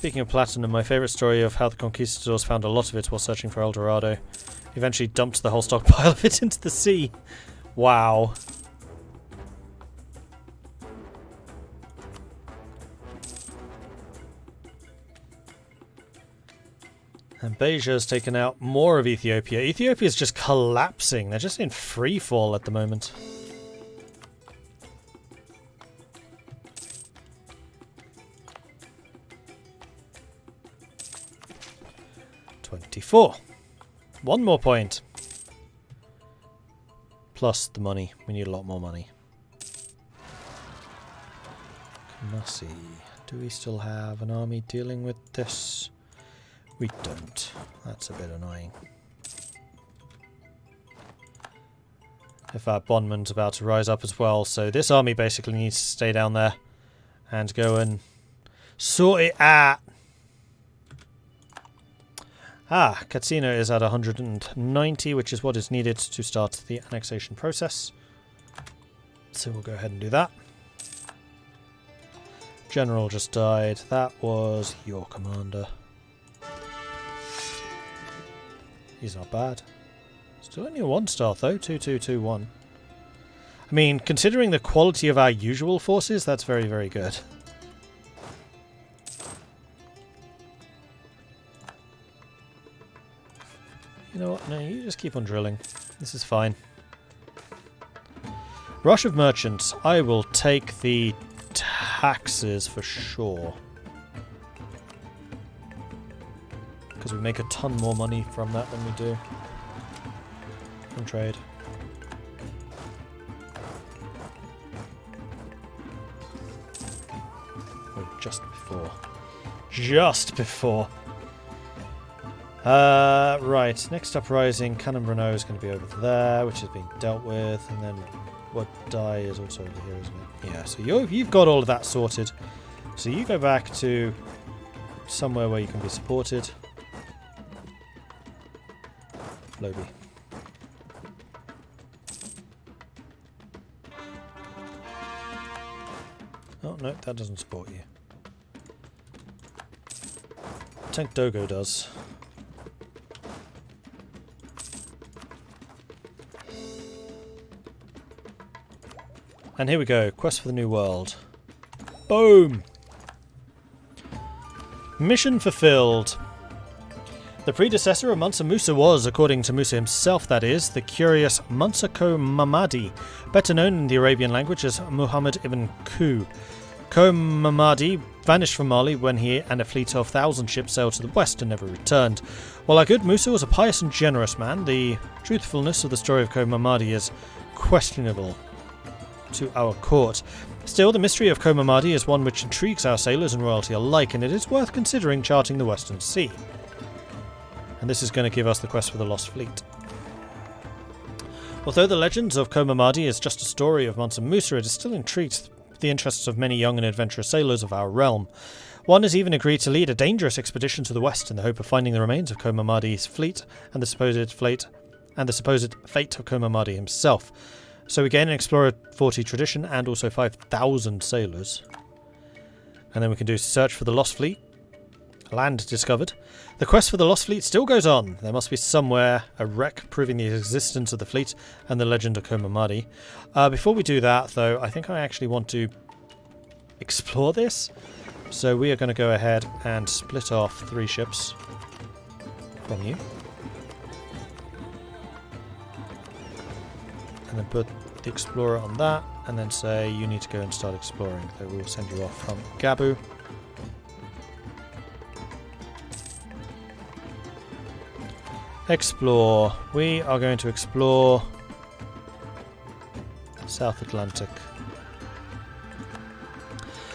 Speaking of platinum, my favourite story of how the conquistadors found a lot of it while searching for El Dorado. Eventually dumped the whole stockpile of it into the sea. Wow. And Beja has taken out more of Ethiopia. Ethiopia is just collapsing. They're just in free fall at the moment. $24. One more point. Plus the money. We need a lot more money. Kumasi. Do we still have an army dealing with this? We don't. That's a bit annoying. If our bondman's about to rise up as well, so this army basically needs to stay down there and go and sort it out. Ah, Katsina is at 190, which is what is needed to start the annexation process. So we'll go ahead and do that. General just died. That was your commander. He's not bad. Still only a 1-star though, 2221. I mean, considering the quality of our usual forces, that's very, very good. You know what? No, you just keep on drilling. This is fine. Rush of merchants. I will take the taxes for sure. Because we make a ton more money from that than we do from trade. Oh, just before. Just before. Right, next uprising, Cannon Renault is going to be over there, which is being dealt with, and then Wadai is also over here, isn't it? Yeah, so you've got all of that sorted. So you go back to somewhere where you can be supported. Lobi. Oh, no, that doesn't support you. Tank Dogo does. And here we go, Quest for the New World. Boom! Mission fulfilled. The predecessor of Mansa Musa was, according to Musa himself that is, the curious Mansa Mamadi, better known in the Arabian language as Muhammad ibn Ku. Mamadi vanished from Mali when he and a fleet of 1,000 ships sailed to the west and never returned. While our good Musa was a pious and generous man, the truthfulness of the story of Mamadi is questionable to our court. Still, the mystery of Mamadi is one which intrigues our sailors and royalty alike, and it is worth considering charting the Western Sea. And this is going to give us the quest for the Lost Fleet. Although the legends of Mamadi is just a story of Mansa Musa, it has still intrigued the interests of many young and adventurous sailors of our realm. One has even agreed to lead a dangerous expedition to the west in the hope of finding the remains of Mamadi's fleet and the supposed fate of Mamadi himself. So we gain an Explorer 40 tradition and also 5,000 sailors. And then we can do search for the Lost Fleet. Land discovered. The quest for the Lost Fleet still goes on. There must be somewhere a wreck proving the existence of the fleet and the legend of Mamadi. Before we do that, though, I think I actually want to explore this. So we are going to go ahead and split off 3 ships from you. And then put the Explorer on that, and then say you need to go and start exploring. So we will send you off from Gabu. Explore. We are going to explore South Atlantic.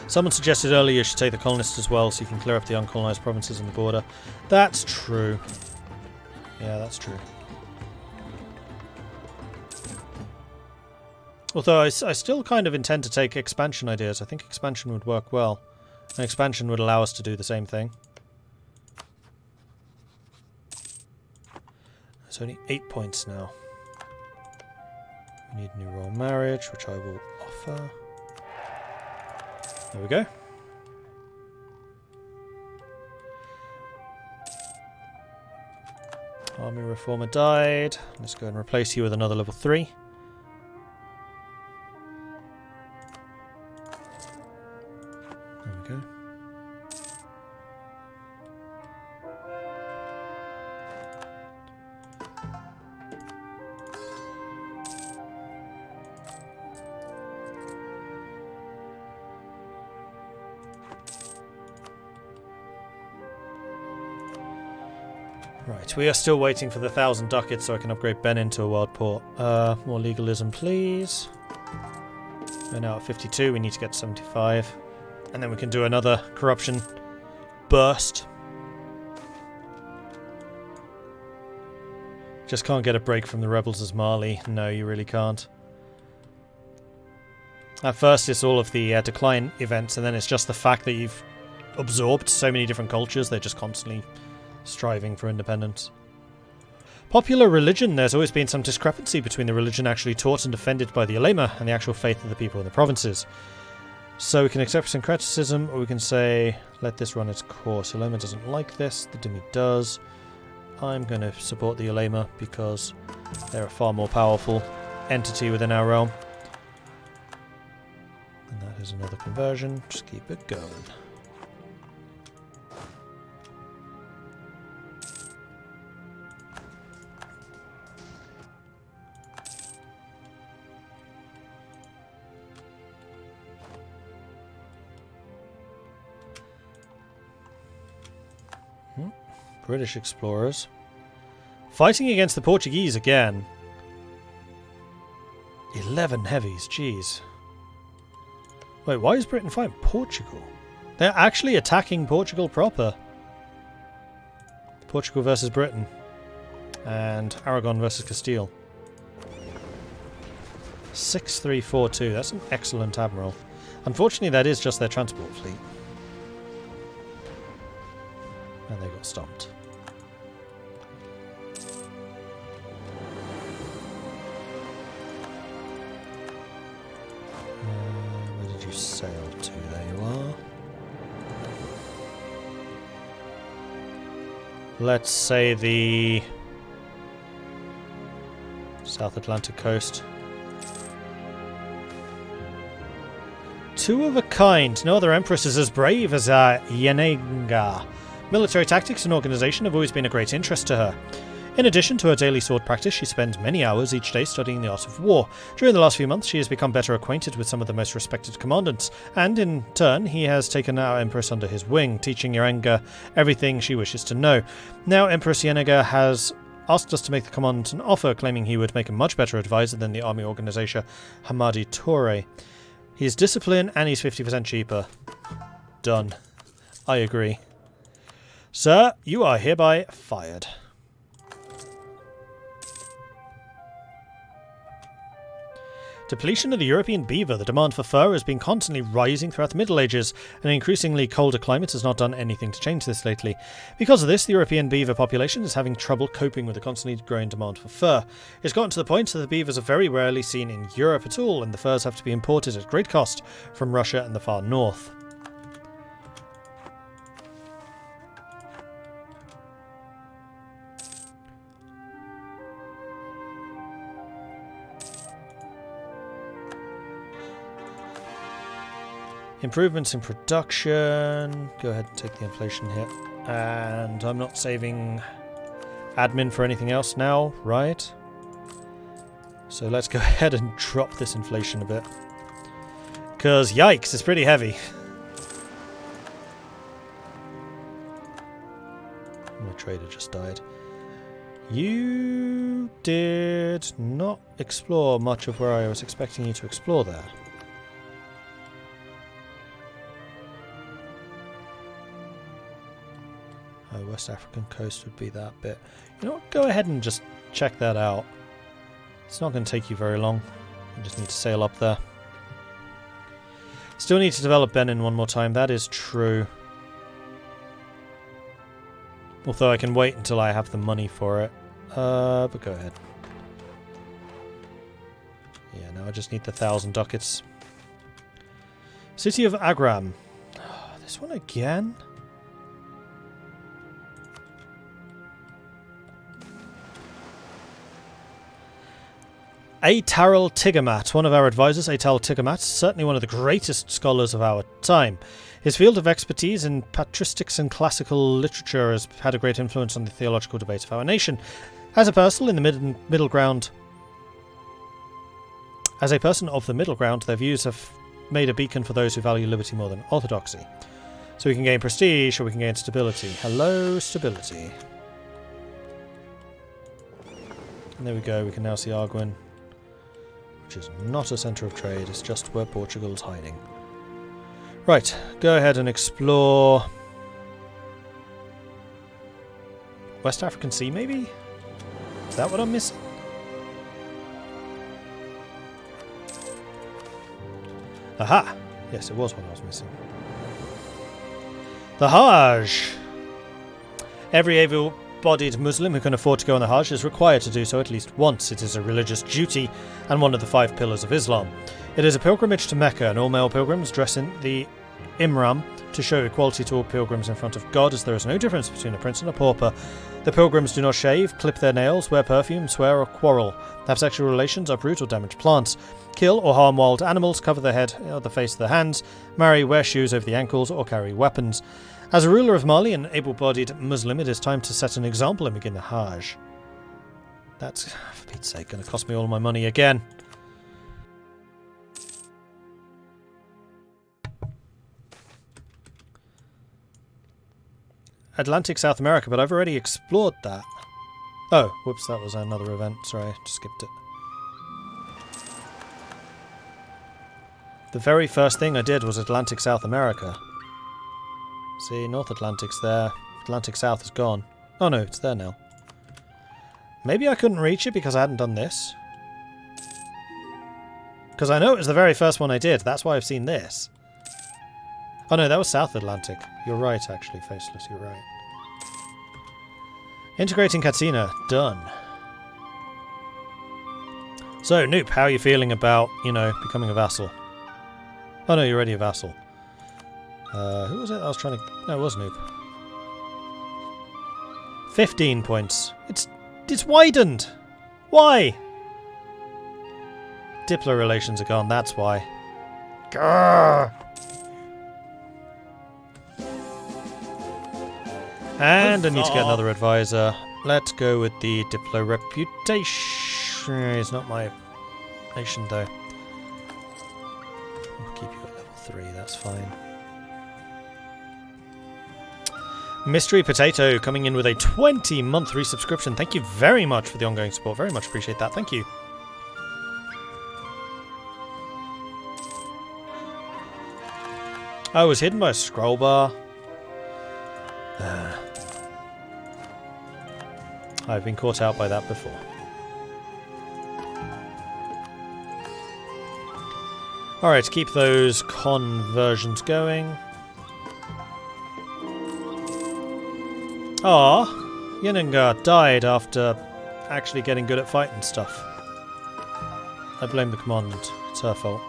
Someone suggested earlier you should take the colonists as well so you can clear up the uncolonised provinces on the border. That's true. Yeah, that's true. Although I still kind of intend to take expansion ideas. I think expansion would work well. And expansion would allow us to do the same thing. There's only 8 points now. We need new royal marriage, which I will offer. There we go. Army reformer died. Let's go and replace you with another level 3. There we go. Right, we are still waiting for the 1,000 ducats so I can upgrade Ben into a world port. More legalism, please. We're now at 52, we need to get to 75. And then we can do another corruption burst. Just can't get a break from the rebels as Mali. No, you really can't. At first it's all of the decline events, and then it's just the fact that you've absorbed so many different cultures, they're just constantly striving for independence. Popular religion, there's always been some discrepancy between the religion actually taught and defended by the ulema and the actual faith of the people in the provinces. So we can accept some criticism, or we can say, let this run its course. Ulema doesn't like this, the Dhimmi does. I'm going to support the ulema because they're a far more powerful entity within our realm. And that is another conversion, just keep it going. British explorers. Fighting against the Portuguese again. 11 heavies, jeez. Wait, why is Britain fighting Portugal? They're actually attacking Portugal proper. Portugal versus Britain. And Aragon versus Castile. 6342, that's an excellent admiral. Unfortunately, that is just their transport fleet. And they got stomped. Where did you sail to? There you are. Let's say the South Atlantic coast. Two of a kind. No other empress is as brave as Yenenga. Military tactics and organisation have always been a great interest to her. In addition to her daily sword practice, she spends many hours each day studying the art of war. During the last few months, she has become better acquainted with some of the most respected commandants, and in turn, he has taken our Empress under his wing, teaching Yenenga everything she wishes to know. Now, Empress Yenenga has asked us to make the commandant an offer, claiming he would make a much better advisor than the army organizer Hamadi Toure. He's disciplined and he's 50% cheaper. Done. I agree. Sir, you are hereby fired. Depletion of the European beaver. The demand for fur has been constantly rising throughout the Middle Ages. An increasingly colder climate has not done anything to change this lately. Because of this, the European beaver population is having trouble coping with the constantly growing demand for fur. It's gotten to the point that the beavers are very rarely seen in Europe at all, and the furs have to be imported at great cost from Russia and the far north. Improvements in production. Go ahead and take the inflation hit. And I'm not saving admin for anything else now, right? So let's go ahead and drop this inflation a bit. Because, yikes, it's pretty heavy. My trader just died. You did not explore much of where I was expecting you to explore there. West African coast would be that bit. You know what? Go ahead and just check that out. It's not going to take you very long. You just need to sail up there. Still need to develop Benin one more time. That is true. Although I can wait until I have the money for it. But go ahead. Yeah, now I just need the 1,000 ducats. City of Agram. Oh, this one again? Atarel Tigamat, one of our advisors, Atarel Tigamat, certainly one of the greatest scholars of our time. His field of expertise in patristics and classical literature has had a great influence on the theological debates of our nation. As a person in the middle ground, their views have made a beacon for those who value liberty more than orthodoxy. So we can gain prestige, or we can gain stability. Hello, stability. And there we go, we can now see Arguin, which is not a centre of trade, it's just where Portugal's hiding. Right, go ahead and explore West African Sea, maybe? Is that what I'm missing? Aha! Yes, it was what I was missing. The Hajj! Every able-bodied Muslim who can afford to go on the Hajj is required to do so at least once. It is a religious duty and one of the 5 pillars of Islam. It is a pilgrimage to Mecca, and all male pilgrims dress in the Imram to show equality to all pilgrims in front of God, as there is no difference between a prince and a pauper. The pilgrims do not shave, clip their nails, wear perfume, swear or quarrel, have sexual relations, uproot or damage plants, kill or harm wild animals, cover their head or the face of their hands, marry, wear shoes over the ankles, or carry weapons. As a ruler of Mali, an able-bodied Muslim, it is time to set an example and begin the Hajj. That's, for Pete's sake, going to cost me all my money again. Atlantic South America, but I've already explored that. Oh, whoops, that was another event. Sorry, I just skipped it. The very first thing I did was Atlantic South America. See, North Atlantic's there. Atlantic South is gone. Oh no, it's there now. Maybe I couldn't reach it because I hadn't done this. Because I know it was the very first one I did. That's why I've seen this. Oh no, that was South Atlantic. You're right, actually, Faceless, you're right. Integrating Katsina. Done. So, Noop, how are you feeling about, you know, becoming a vassal? Oh no, you're already a vassal. Who was it I was trying to... No, it was Noop. 15 points. It's widened! Why? Diplo relations are gone, that's why. Grrr! And I need to get another advisor. Let's go with the Diplo reputation. It's not my nation though. We'll keep you at level 3, that's fine. Mystery Potato coming in with a 20-month resubscription. Thank you very much for the ongoing support. Very much appreciate that. Thank you. I was hidden by a scroll bar. I've been caught out by that before. Alright, keep those conversions going. Ah, Yenenga died after actually getting good at fighting stuff. I blame the commandant. It's her fault.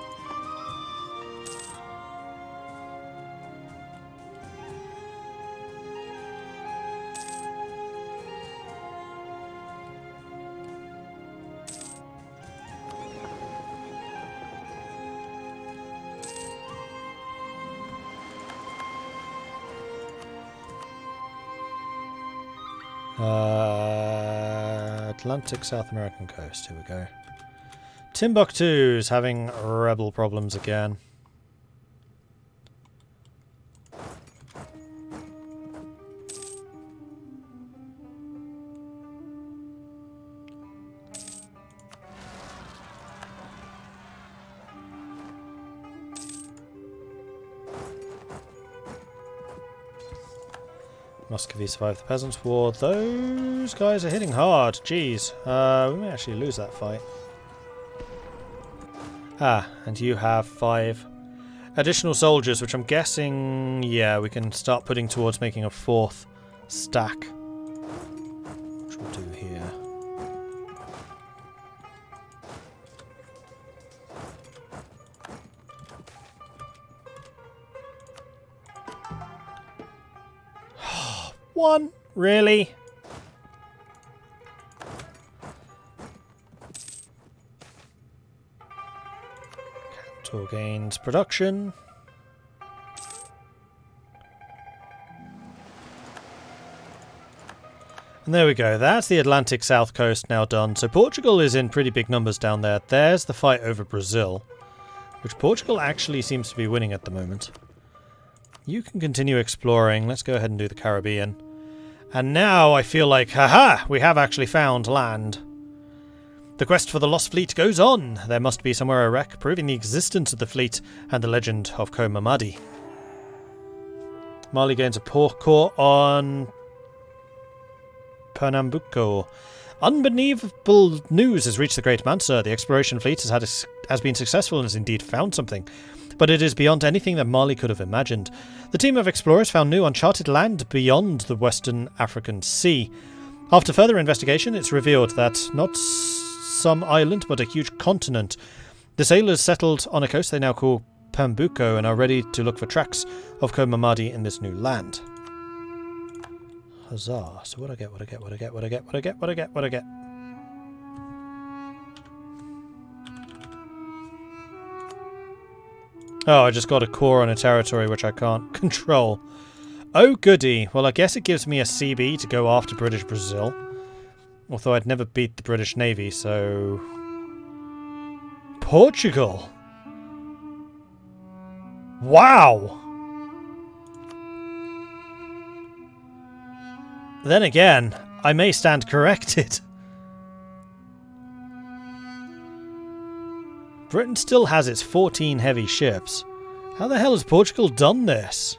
Atlantic South American coast, here we go. Timbuktu's having rebel problems again. Muscovy survived the Peasants' War. Those guys are hitting hard. Jeez. We may actually lose that fight. Ah, and you have 5 additional soldiers, which I'm guessing, yeah, we can start putting towards making a 4th stack. Which we'll do here. One? Really? Tour gains production. And there we go. That's the Atlantic south coast now done. So Portugal is in pretty big numbers down there. There's the fight over Brazil, which Portugal actually seems to be winning at the moment. You can continue exploring. Let's go ahead and do the Caribbean. And now I feel like, haha, we have actually found land. The quest for the lost fleet goes on. There must be somewhere a wreck proving the existence of the fleet and the legend of Ko Mamadi. Mali gains a port on Pernambuco. Unbelievable news has reached the Great Mansa. The exploration fleet has been successful and has indeed found something. But it is beyond anything that Mali could have imagined. The team of explorers found new uncharted land beyond the Western African Sea. After further investigation, it's revealed that not some island, but a huge continent. The sailors settled on a coast they now call Pambuco and are ready to look for tracks of Ko Mamadi in this new land. Huzzah. So what I get, what I get, what I get, what I get, what I get, what I get, what I get. Oh, I just got a core on a territory which I can't control. Oh goody. Well, I guess it gives me a CB to go after British Brazil. Although I'd never beat the British Navy, so... Portugal! Wow! Then again, I may stand corrected. Britain still has its 14 heavy ships. How the hell has Portugal done this?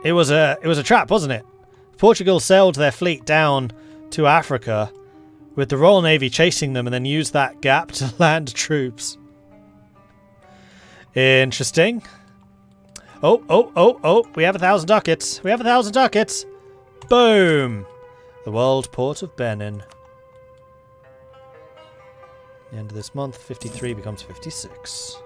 It was a trap, wasn't it? Portugal sailed their fleet down to Africa with the Royal Navy chasing them and then used that gap to land troops. Interesting. Oh, we have 1,000 ducats. We have 1,000 ducats. Boom. The world port of Benin. The end of this month, 53 becomes 56.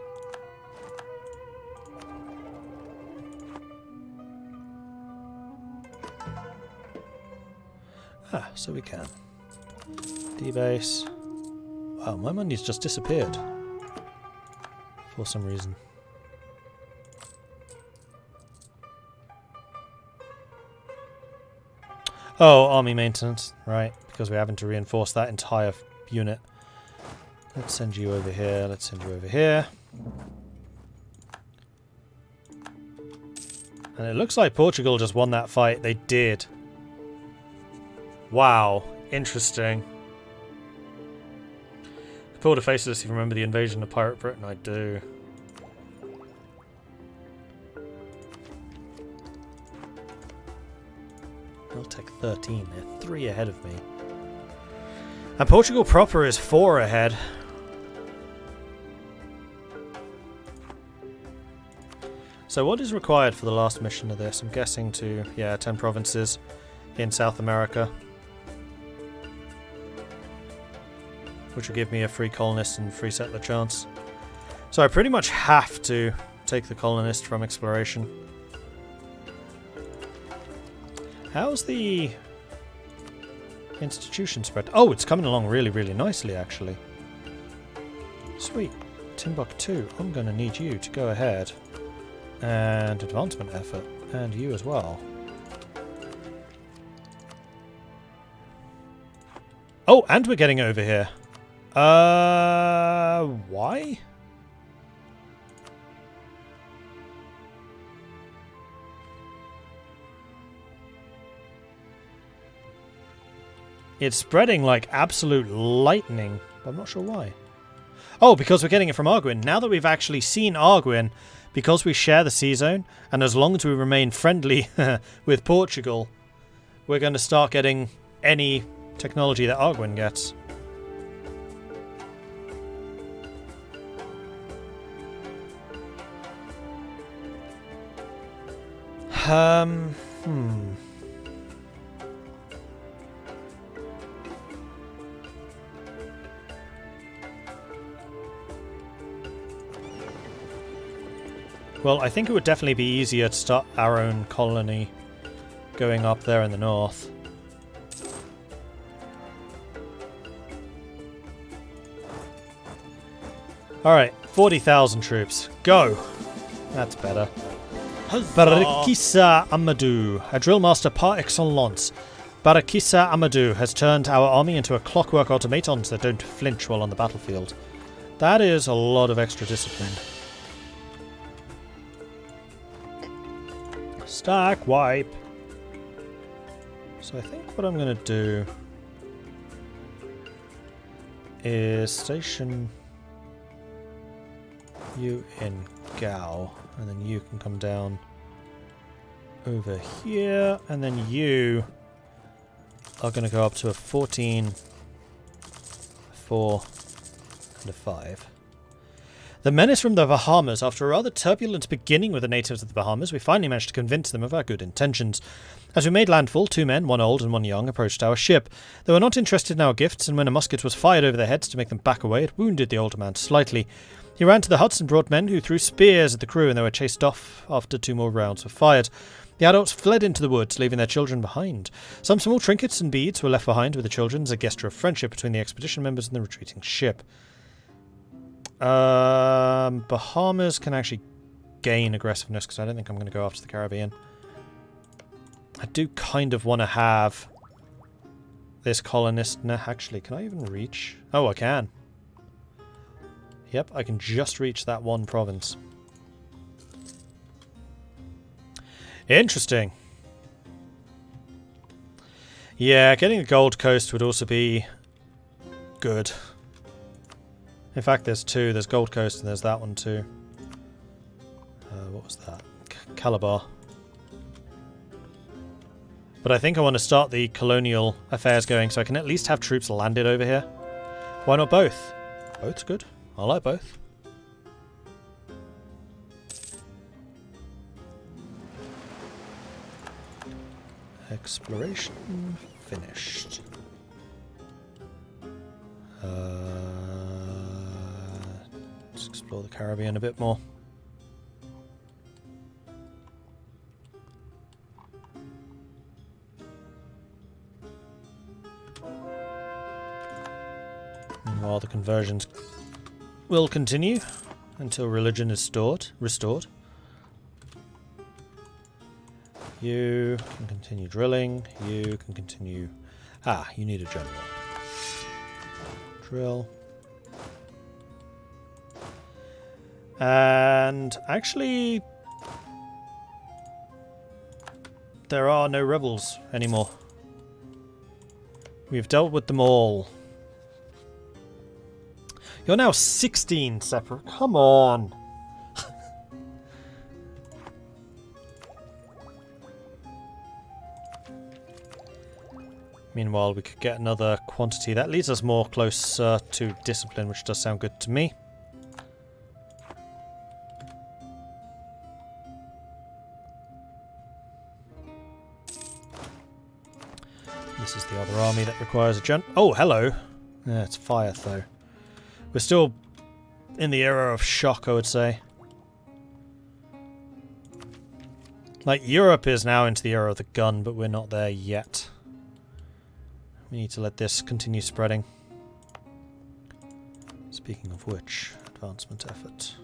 Ah, so we can. D-base. Wow, my money's just disappeared. For some reason. Oh, army maintenance. Right, because we're having to reinforce that entire unit. Let's send you over here. Let's send you over here. And it looks like Portugal just won that fight. They did. Wow. Interesting. Pull to face this if you remember the invasion of Pirate Britain. I do. I'll take 13. They're 3 ahead of me. And Portugal proper is 4 ahead. So what is required for the last mission of this? I'm guessing to, yeah, 10 provinces in South America. Which will give me a free colonist and free settler chance. So I pretty much have to take the colonist from exploration. How's the institution spread? Oh, it's coming along really, really nicely, actually. Sweet. Timbuktu, I'm going to need you to go ahead. And advancement effort. And you as well. Oh, and we're getting over here. Why? It's spreading like absolute lightning, but I'm not sure why. Oh, because we're getting it from Arguin. Now that we've actually seen Arguin, because we share the sea zone, and as long as we remain friendly with Portugal, we're going to start getting any technology that Arguin gets. Well, I think it would definitely be easier to start our own colony going up there in the north. Alright, 40,000 troops. Go! That's better. Barakisa Amadou, a drill master par excellence. Barakisa Amadou has turned our army into a clockwork automatons that don't flinch while on the battlefield. That is a lot of extra discipline. Stack wipe. So I think what I'm going to do is station you in Gao, and then you can come down over here, and then you are going to go up to a 14, 4, and a 5. The menace from the Bahamas. After a rather turbulent beginning with the natives of the Bahamas, we finally managed to convince them of our good intentions. As we made landfall, 2 men, 1 old and 1 young, approached our ship. They were not interested in our gifts, and when a musket was fired over their heads to make them back away, it wounded the older man slightly. He ran to the huts and brought men who threw spears at the crew, and they were chased off after 2 more rounds were fired. The adults fled into the woods, leaving their children behind. Some small trinkets and beads were left behind with the children as a gesture of friendship between the expedition members and the retreating ship. Bahamas can actually gain aggressiveness, because I don't think I'm going to go after the Caribbean. I do kind of want to have this colonist... No, actually, can I even reach? Oh, I can. Yep, I can just reach that one province. Interesting. Yeah, getting the Gold Coast would also be good. In fact, there's 2. There's Gold Coast and there's that one too. What was that? Calabar. But I think I want to start the colonial affairs going so I can at least have troops landed over here. Why not both? Both's good. I like both. Exploration finished. Let's explore the Caribbean a bit more. Meanwhile, the conversions will continue until religion is restored. You can continue drilling. You can continue... Ah, you need a general. Drill. And actually, there are no rebels anymore. We've dealt with them all. You're now 16 separate. Come on. Meanwhile, we could get another quantity. That leads us more closer to discipline, which does sound good to me. This is the other army that requires a gen... Oh, hello! Yeah, it's fire, though. We're still in the era of shock, I would say. Like, Europe is now into the era of the gun, but we're not there yet. We need to let this continue spreading. Speaking of which, advancement effort.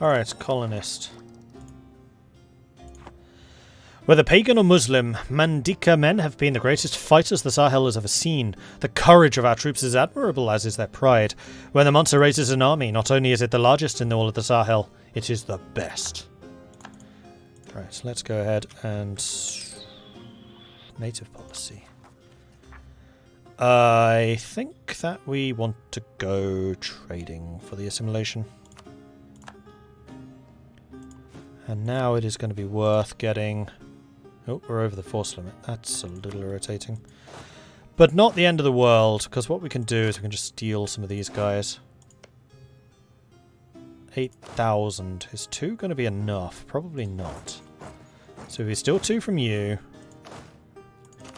Alright, colonist. Whether pagan or Muslim, Mandika men have been the greatest fighters the Sahel has ever seen. The courage of our troops is admirable, as is their pride. When the Mansa raises an army, not only is it the largest in all of the Sahel, it is the best. Right, so let's go ahead and... Native policy. I think that we want to go trading for the assimilation. And now it is going to be worth getting... Oh, we're over the force limit. That's a little irritating. But not the end of the world, because what we can do is we can just steal some of these guys. 8,000. Is 2 going to be enough? Probably not. So if we steal 2 from you,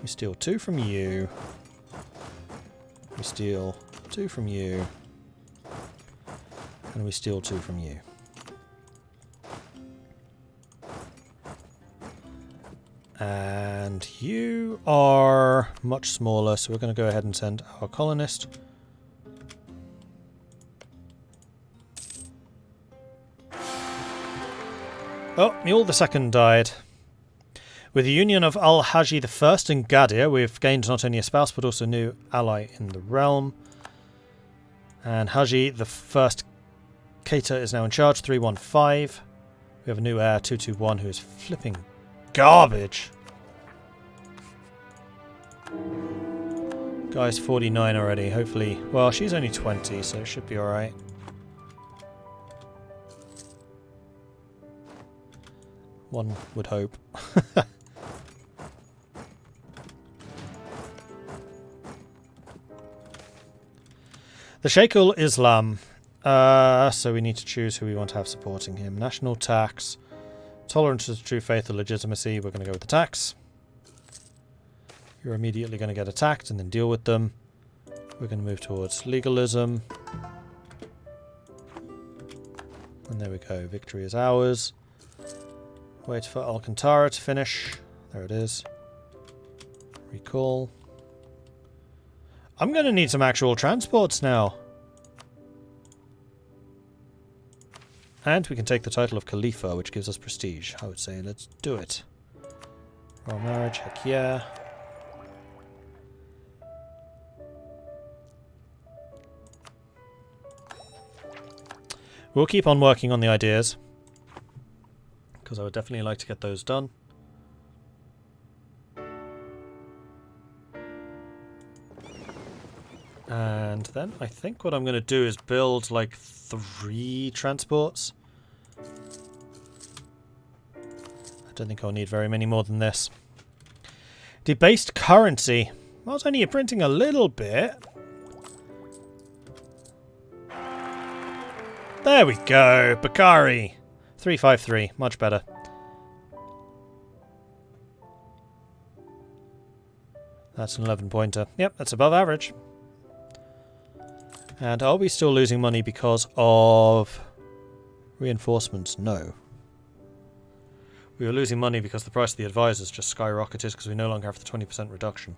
we steal 2 from you, we steal 2 from you, and we steal 2 from you. And you are much smaller, so we're going to go ahead and send our colonist. Oh, Mule II died. With the union of Al-Hajj I and Gadir, we've gained not only a spouse but also a new ally in the realm. And Hajj I Keita is now in charge, 315. We have a new heir, 221, who is flipping garbage. Guy's 49 already, hopefully. Well, she's only 20, so it should be alright. One would hope. The Sheikh-ul Islam. So we need to choose who we want to have supporting him. National tax. Tolerance to true faith or legitimacy. We're going to go with the tax. You're immediately going to get attacked and then deal with them. We're going to move towards legalism. And there we go. Victory is ours. Wait for Alcantara to finish. There it is. Recall. I'm going to need some actual transports now. And we can take the title of Khalifa, which gives us prestige. I would say let's do it. Royal marriage, heck yeah. We'll keep on working on the ideas, because I would definitely like to get those done. And then I think what I'm going to do is build like 3 transports. I don't think I'll need very many more than this. Debased currency. I was only printing a little bit. There we go. Bakari. 353. Much better. That's an 11-pointer. Yep, that's above average. And are we still losing money because of reinforcements? No. We were losing money because the price of the advisors just skyrocketed because we no longer have the 20% reduction.